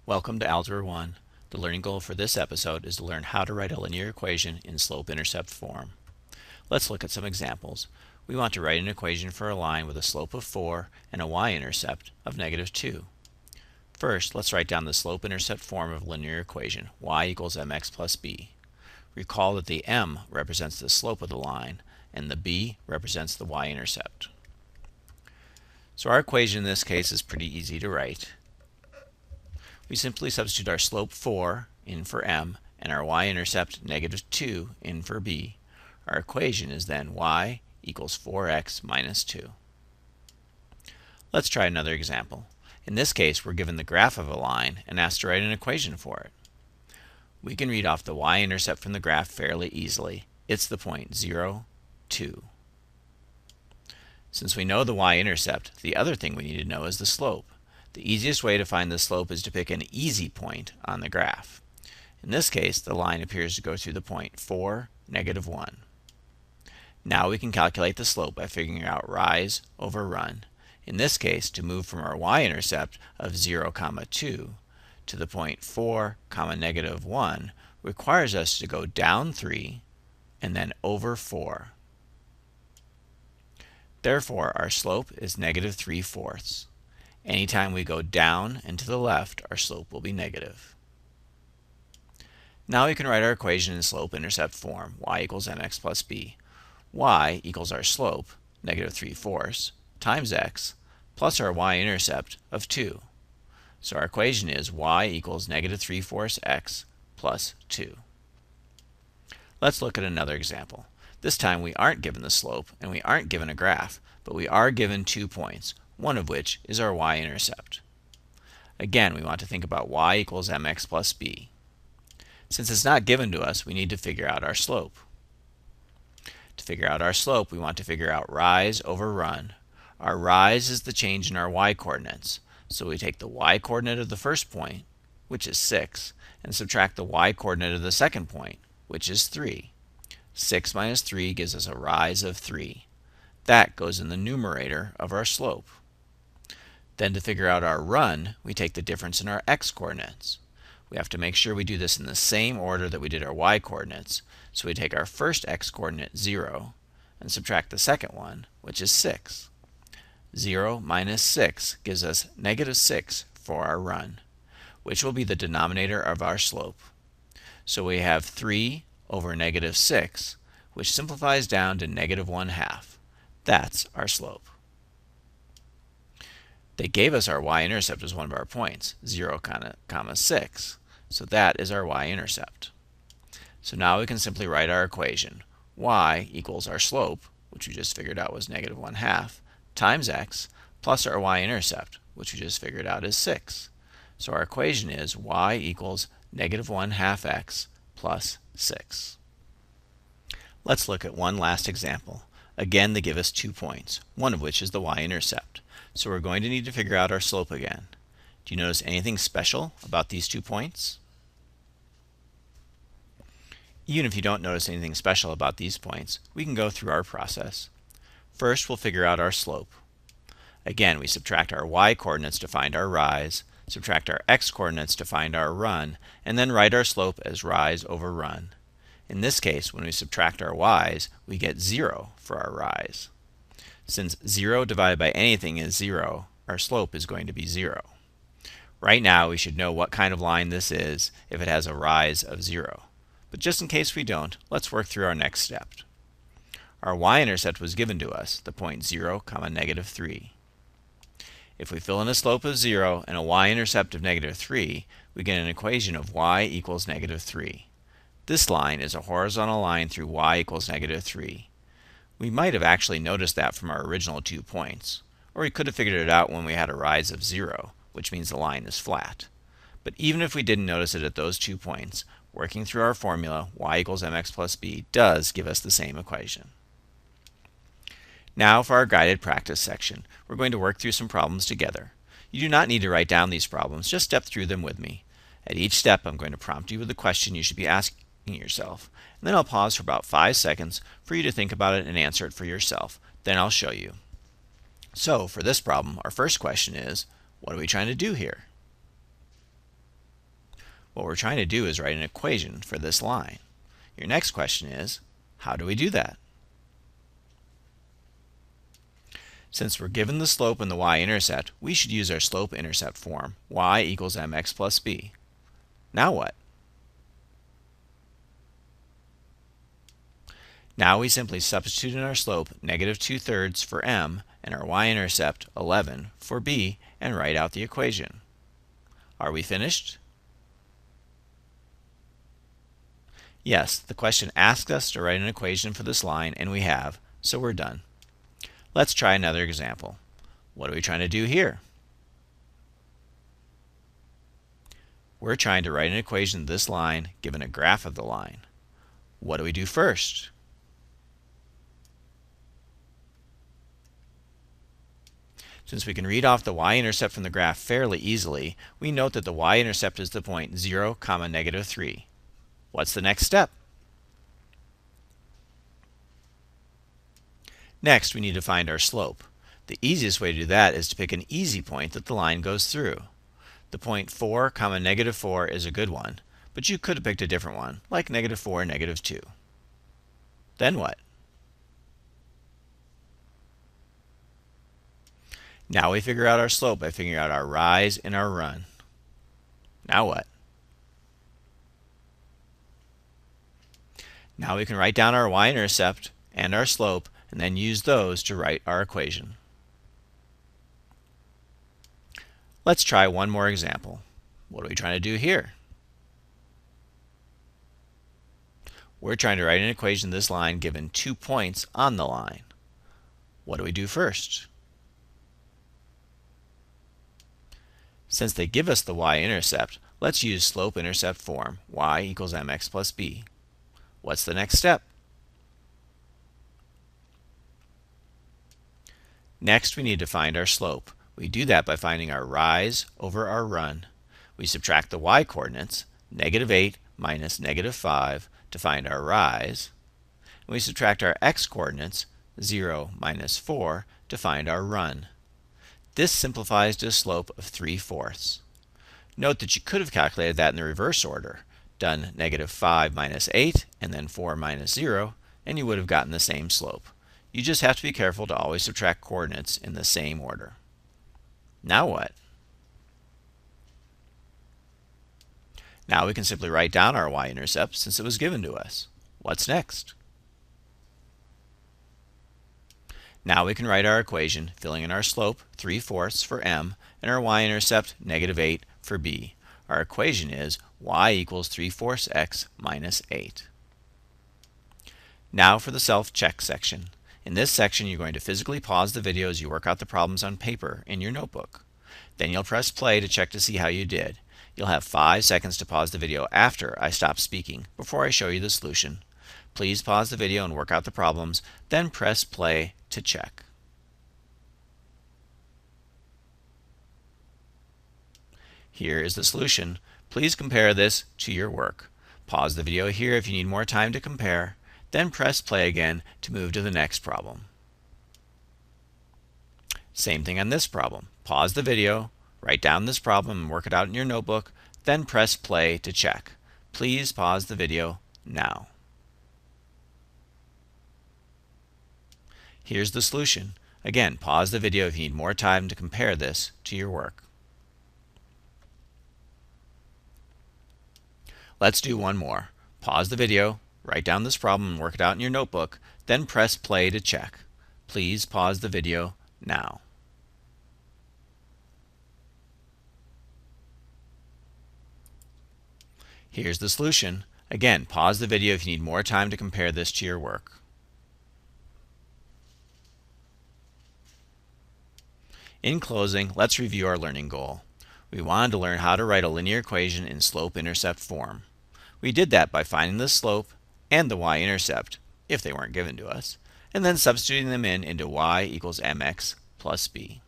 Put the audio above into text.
Welcome to Algebra 1. The learning goal for this episode is to learn how to write a linear equation in slope-intercept form. Let's look at some examples. We want to write an equation for a line with a slope of 4 and a y-intercept of -2. First, let's write down the slope-intercept form of a linear equation, y equals mx plus b. Recall that the m represents the slope of the line and the b represents the y-intercept. So our equation in this case is pretty easy to write. We simply substitute our slope 4 in for m and our y-intercept -2 in for b. Our equation is then y equals 4x minus 2. Let's try another example. In this case, we're given the graph of a line and asked to write an equation for it. We can read off the y-intercept from the graph fairly easily. It's the point 0, 2. Since we know the y-intercept, the other thing we need to know is the slope. The easiest way to find the slope is to pick an easy point on the graph. In this case, the line appears to go through the point 4, -1. Now we can calculate the slope by figuring out rise over run. In this case, to move from our y-intercept of 0, 2 to the point 4, -1 requires us to go down 3 and then over 4. Therefore, our slope is -3/4. Anytime we go down and to the left, our slope will be negative. Now we can write our equation in slope-intercept form, y equals mx plus b. Y equals our slope, -3/4, times x, plus our y-intercept of 2. So our equation is y equals -3/4 x plus 2. Let's look at another example. This time we aren't given the slope and we aren't given a graph, but we are given 2 points, one of which is our y-intercept. Again, we want to think about y equals mx plus b. Since it's not given to us, we need to figure out our slope. To figure out our slope, we want to figure out rise over run. Our rise is the change in our y-coordinates, so we take the y-coordinate of the first point, which is 6, and subtract the y-coordinate of the second point, which is 3. 6 minus 3 gives us a rise of 3. That goes in the numerator of our slope. Then to figure out our run, we take the difference in our x-coordinates. We have to make sure we do this in the same order that we did our y-coordinates. So we take our first x-coordinate, 0, and subtract the second one, which is 6. 0 minus 6 gives us -6 for our run, which will be the denominator of our slope. So we have 3 over -6, which simplifies down to -1/2. That's our slope. They gave us our y-intercept as one of our points, 0, 6. So that is our y-intercept. So now we can simply write our equation. Y equals our slope, which we just figured out was -1/2, times x, plus our y-intercept, which we just figured out is 6. So our equation is y equals -1/2 x plus 6. Let's look at one last example. Again, they give us 2 points, one of which is the y-intercept. So we're going to need to figure out our slope again. Do you notice anything special about these 2 points? Even if you don't notice anything special about these points, we can go through our process. First, we'll figure out our slope. Again, we subtract our y-coordinates to find our rise, subtract our x-coordinates to find our run, and then write our slope as rise over run. In this case, when we subtract our y's, we get 0 for our rise. Since 0 divided by anything is 0, our slope is going to be 0. Right now, we should know what kind of line this is if it has a rise of 0. But just in case we don't, let's work through our next step. Our y-intercept was given to us, the point 0, -3. If we fill in a slope of 0 and a y-intercept of -3, we get an equation of y equals -3. This line is a horizontal line through y equals -3. We might have actually noticed that from our original 2 points, or we could have figured it out when we had a rise of 0, which means the line is flat. But even if we didn't notice it at those 2 points, working through our formula, y equals mx plus b does give us the same equation. Now for our guided practice section, we're going to work through some problems together. You do not need to write down these problems, just step through them with me. At each step, I'm going to prompt you with a question you should be asking yourself, and then I'll pause for about 5 seconds for you to think about it and answer it for yourself. Then I'll show you. So for this problem, our first question is, what are we trying to do here? What we're trying to do is write an equation for this line. Your next question is, how do we do that? Since we're given the slope and the y-intercept, we should use our slope-intercept form, y equals mx plus b. Now what? Now we simply substitute in our slope negative 2/3 for m and our y-intercept 11 for b and write out the equation. Are we finished? Yes, the question asked us to write an equation for this line and we have, so we're done. Let's try another example. What are we trying to do here? We're trying to write an equation of this line given a graph of the line. What do we do first? Since we can read off the y-intercept from the graph fairly easily, we note that the y-intercept is the point 0, -3. What's the next step? Next, we need to find our slope. The easiest way to do that is to pick an easy point that the line goes through. The point 4, -4 is a good one, but you could have picked a different one, like -4, -2. Then what? Now we figure out our slope by figuring out our rise and our run. Now what? Now we can write down our y-intercept and our slope and then use those to write our equation. Let's try one more example. What are we trying to do here? We're trying to write an equation of this line given 2 points on the line. What do we do first? Since they give us the y-intercept, let's use slope-intercept form, y equals mx plus b. What's the next step? Next, we need to find our slope. We do that by finding our rise over our run. We subtract the y-coordinates, -8 minus -5, to find our rise. And we subtract our x-coordinates, 0 minus 4, to find our run. This simplifies to a slope of 3/4. Note that you could have calculated that in the reverse order, done -5 minus 8 and then 4 minus 0, and you would have gotten the same slope. You just have to be careful to always subtract coordinates in the same order. Now what? Now we can simply write down our y-intercept since it was given to us. What's next? Now we can write our equation, filling in our slope, 3/4 for m, and our y-intercept, -8 for b. Our equation is y equals 3/4 x minus 8. Now for the self-check section. In this section, you're going to physically pause the video as you work out the problems on paper in your notebook. Then you'll press play to check to see how you did. You'll have 5 seconds to pause the video after I stop speaking before I show you the solution. Please pause the video and work out the problems, then press play to check. Here is the solution. Please compare this to your work. Pause the video here if you need more time to compare, then press play again to move to the next problem. Same thing on this problem. Pause the video, write down this problem and work it out in your notebook, then press play to check. Please pause the video now. Here's the solution. Again, pause the video if you need more time to compare this to your work. Let's do one more. Pause the video, write down this problem and work it out in your notebook, then press play to check. Please pause the video now. Here's the solution. Again, pause the video if you need more time to compare this to your work. In closing, let's review our learning goal. We wanted to learn how to write a linear equation in slope-intercept form. We did that by finding the slope and the y-intercept, if they weren't given to us, and then substituting them into y equals mx plus b.